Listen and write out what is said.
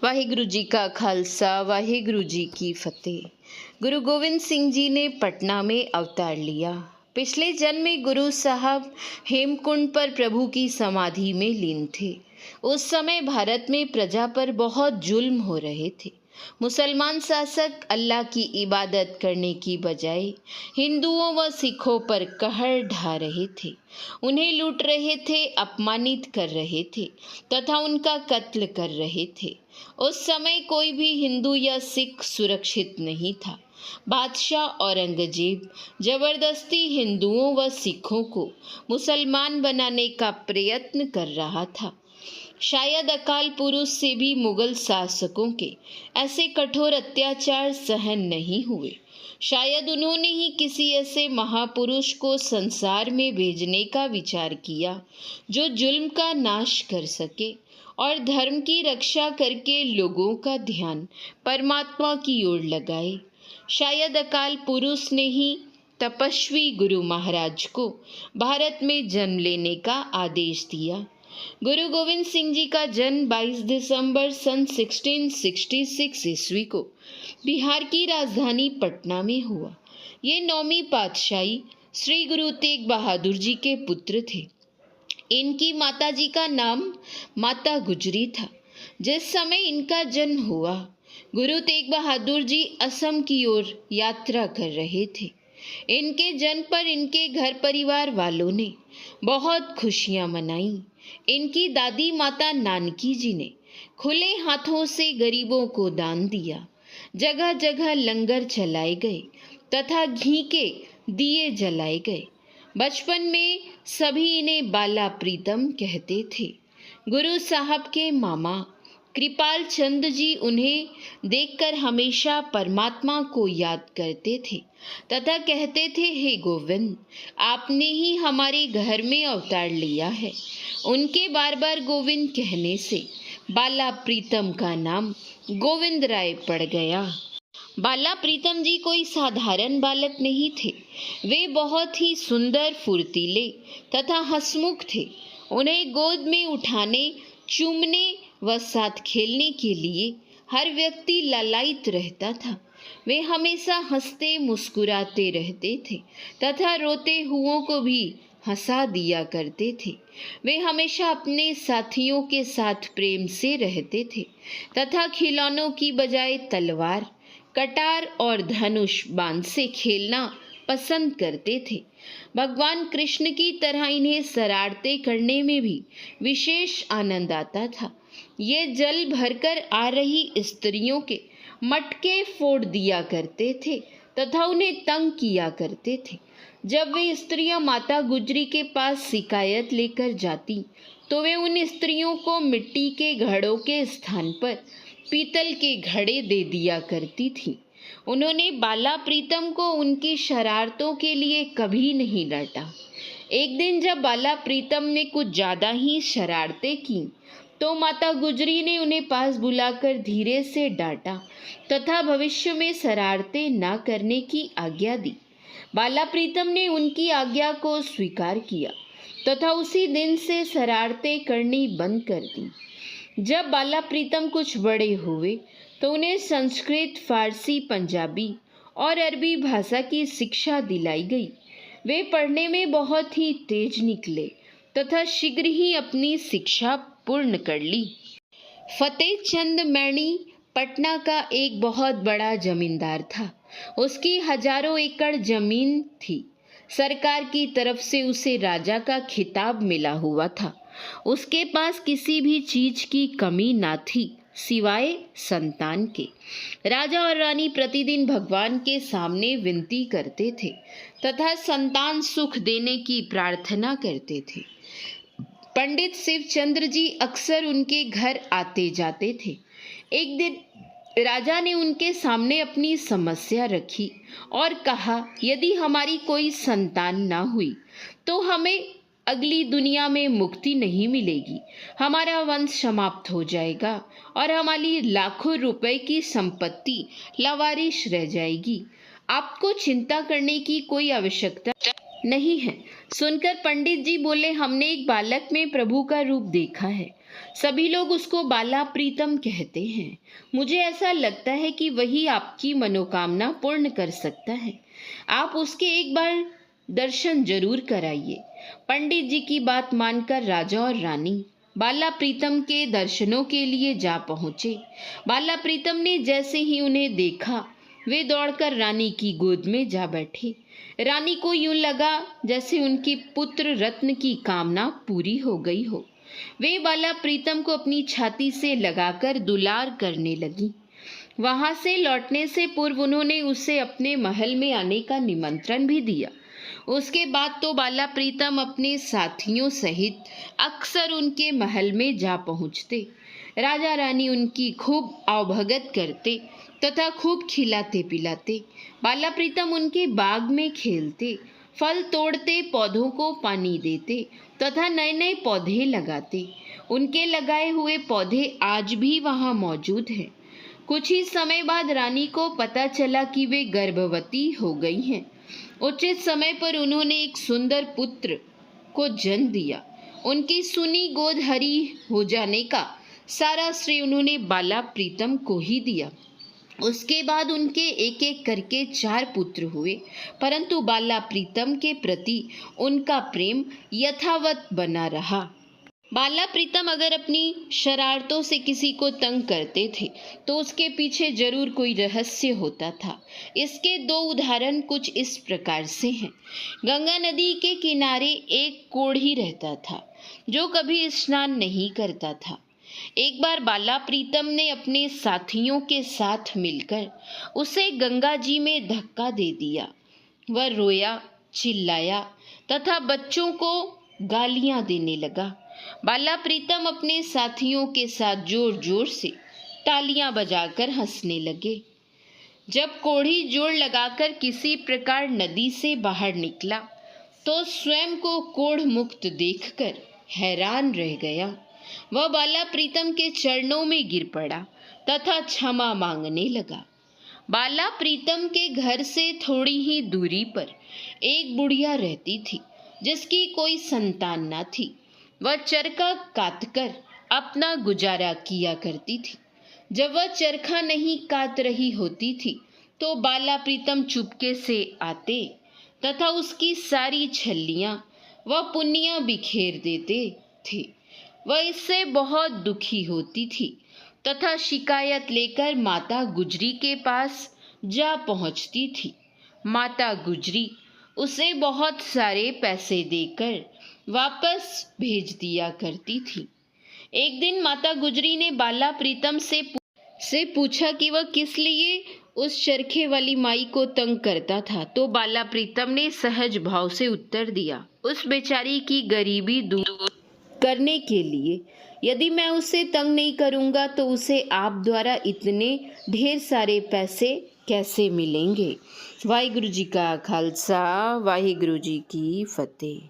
वाहिगुरु जी का खालसा वाहिगुरु जी की फतेह। गुरु गोविंद सिंह जी ने पटना में अवतार लिया। पिछले जन्म में गुरु साहब हेमकुंड पर प्रभु की समाधि में लीन थे। उस समय भारत में प्रजा पर बहुत जुल्म हो रहे थे। मुसलमान शासक अल्लाह की इबादत करने की बजाय हिंदुओं व सिखों पर कहर ढा रहे थे। उन्हें लूट रहे थे, अपमानित कर रहे थे तथा उनका कत्ल कर रहे थे। उस समय कोई भी हिंदू या सिख सुरक्षित नहीं था। बादशाह औरंगजेब जबरदस्ती हिंदुओं व सिखों को मुसलमान बनाने का प्रयत्न कर रहा था। शायद अकाल पुरुष से भी मुगल शासकों के ऐसे कठोर अत्याचार सहन नहीं हुए। शायद उन्होंने ही किसी ऐसे महापुरुष को संसार में भेजने का विचार किया जो जुल्म का नाश कर सके और धर्म की रक्षा करके लोगों का ध्यान परमात्मा की ओर लगाए। शायद अकाल पुरुष ने ही तपस्वी गुरु महाराज को भारत में जन्म लेने का आदेश दिया। गुरु गोविंद सिंह जी का जन्म 22 दिसंबर सन 1666 ईस्वी को बिहार की राजधानी पटना में हुआ। ये 9वीं पातशाही श्री गुरु तेग बहादुर जी के पुत्र थे। इनकी माता जी का नाम माता गुजरी था। जिस समय इनका जन्म हुआ, गुरु तेग बहादुर जी असम की ओर यात्रा कर रहे थे। इनके जन्म पर इनके घर परिवार वालों ने बहुत खुशियां मनाई। इनकी दादी माता नानकी जी ने खुले हाथों से गरीबों को दान दिया। जगह जगह लंगर चलाए गए तथा घी के दिए जलाए गए। बचपन में सभी इन्हें बाला प्रीतम कहते थे। गुरु साहब के मामा कृपाल चंद जी उन्हें देखकर हमेशा परमात्मा को याद करते थे तथा कहते थे, हे गोविंद, आपने ही हमारे घर में अवतार लिया है। उनके बार बार गोविंद कहने से बाला प्रीतम का नाम गोविंद राय पड़ गया। बाला प्रीतम जी कोई साधारण बालक नहीं थे। वे बहुत ही सुंदर, फुर्तीले तथा हंसमुख थे। उन्हें गोद में उठाने, चूमने व साथ खेलने के लिए हर व्यक्ति लालायित रहता था। वे हमेशा हंसते मुस्कुराते रहते थे तथा रोते हुओं को भी हंसा दिया करते थे। वे हमेशा अपने साथियों के साथ प्रेम से रहते थे तथा खिलौनों की बजाय तलवार, कटार और धनुष बाण से खेलना पसंद करते थे। भगवान कृष्ण की तरह इन्हें शरारतें करने में भी विशेष आनंद आता था। ये जल भरकर आ रही स्त्रियों के मटके फोड़ दिया करते थे तथा उन्हें तंग किया करते थे। जब वे स्त्रियां माता गुजरी के पास शिकायत लेकर जाती तो वे उन स्त्रियों को मिट्टी के घड़ों के स्थान पर पीतल के घड़े दे दिया करती थी। उन्होंने बाला प्रीतम को उनकी शरारतों के लिए कभी नहीं डांटा। एक दिन जब बाला प्रीतम ने कुछ ज़्यादा ही शरारतें की तो माता गुजरी ने उन्हें पास बुलाकर धीरे से डांटा तथा भविष्य में शरारतें न करने की आज्ञा दी। बाला प्रीतम ने उनकी आज्ञा को स्वीकार किया तथा उसी दिन से शरारतें करनी बंद कर दी। जब बाला प्रीतम कुछ बड़े हुए तो उन्हें संस्कृत, फारसी, पंजाबी और अरबी भाषा की शिक्षा दिलाई गई। वे पढ़ने में बहुत ही तेज निकले तथा शीघ्र ही अपनी शिक्षा पूर्ण कर ली। फतेह चंद मैनी पटना का एक बहुत बड़ा जमींदार था। उसकी हजारों एकड़ जमीन थी। सरकार की तरफ से उसे राजा का खिताब मिला हुआ था। उसके पास किसी भी चीज की कमी ना थी सिवाय संतान के। राजा और रानी प्रतिदिन भगवान के सामने विनती करते थे तथा संतान सुख देने की प्रार्थना करते थे। पंडित शिवचंद्र जी अक्सर उनके घर आते जाते थे। एक दिन राजा ने उनके सामने अपनी समस्या रखी और कहा, यदि हमारी कोई संतान ना हुई तो हमें अगली दुनिया में मुक्ति नहीं मिलेगी। हमारा वंश समाप्त हो जाएगा और हमारी लाखों रुपए की संपत्ति लावारिश रह जाएगी। आपको चिंता करने की कोई आवश्यकता नहीं है। सुनकर पंडित जी बोले, हमने एक बालक में प्रभु का रूप देखा है सभी लोग उसको बाला प्रीतम कहते हैं। मुझे ऐसा लगता है कि वही आपकी मनोकामना पूर्ण कर सकता है। आप उसके एक बार दर्शन जरूर कराइए। पंडित जी की बात मानकर राजा और रानी बाला प्रीतम के दर्शनों के लिए जा पहुंचे। बाला प्रीतम ने जैसे ही उन्हें देखा, वे दौड़कर रानी की गोद में जा बैठे। रानी को यूं लगा जैसे उनकी पुत्र रत्न की कामना पूरी हो गई हो। वे बाला प्रीतम को अपनी छाती से लगाकर दुलार करने लगी। वहां से लौटने से पूर्व उन्होंने उसे अपने महल में आने का निमंत्रण भी दिया। उसके बाद तो बाला प्रीतम अपने साथियों सहित अक्सर उनके महल में जा पहुंचते। राजा रानी उनकी खूब आवभगत करते तथा खूब खिलाते पिलाते। बाला प्रीतम उनके बाग में खेलते, फल तोड़ते, पौधों को पानी देते तथा नए नए पौधे लगाते। उनके लगाए हुए पौधे आज भी वहां मौजूद हैं। कुछ ही समय बाद रानी को पता चला कि वे गर्भवती हो गई हैं। उचित समय पर उन्होंने एक सुंदर पुत्र को जन्म दिया। उनकी सुनी गोद हरी हो जाने का सारा श्रेय उन्होंने बाला प्रीतम को ही दिया। उसके बाद उनके एक एक करके 4 पुत्र हुए, परंतु बाला प्रीतम के प्रति उनका प्रेम यथावत बना रहा। बाला प्रीतम अगर अपनी शरारतों से किसी को तंग करते थे तो उसके पीछे जरूर कोई रहस्य होता था। इसके 2 उदाहरण कुछ इस प्रकार से हैं। गंगा नदी के किनारे एक कोढ़ी रहता था जो कभी स्नान नहीं करता था। एक बार बाला प्रीतम ने अपने साथियों के साथ मिलकर उसे गंगा जी में धक्का दे दिया। वह रोया, चिल्लाया तथा बच्चों को गालियां देने लगा। बाला प्रीतम अपने साथियों के साथ जोर जोर से तालियां बजाकर हंसने लगे। जब कोढ़ी जोर लगाकर किसी प्रकार नदी से बाहर निकला तो स्वयं को कोढ़ मुक्त देखकर हैरान रह गया। वह बाला प्रीतम के चरणों में गिर पड़ा तथा क्षमा मांगने लगा। बाला प्रीतम के घर से थोड़ी ही दूरी पर एक बुढ़िया रहती थी जिसकी कोई संतान न थी। वह चरखा काटकर अपना गुजारा किया करती थी। जब वह चरखा नहीं काट रही होती थी तो बाला प्रीतम चुपके से आते तथा उसकी सारी छल्लियां व पुन्नियां बिखेर देते थे। वह इससे बहुत दुखी होती थी तथा शिकायत लेकर माता गुजरी के पास जा पहुंचती थी। माता गुजरी उसे बहुत सारे पैसे देकर वापस भेज दिया करती थी। एक दिन माता गुजरी ने बाला प्रीतम से पूछा कि वह किस लिए उस चरखे वाली माई को तंग करता था, तो बाला प्रीतम ने सहज भाव से उत्तर दिया, उस बेचारी की गरीबी दूर करने के लिए। यदि मैं उसे तंग नहीं करूंगा तो उसे आप द्वारा इतने ढेर सारे पैसे कैसे मिलेंगे। वाहिगुरु जी का खालसा, वाहिगुरु जी की फतेह।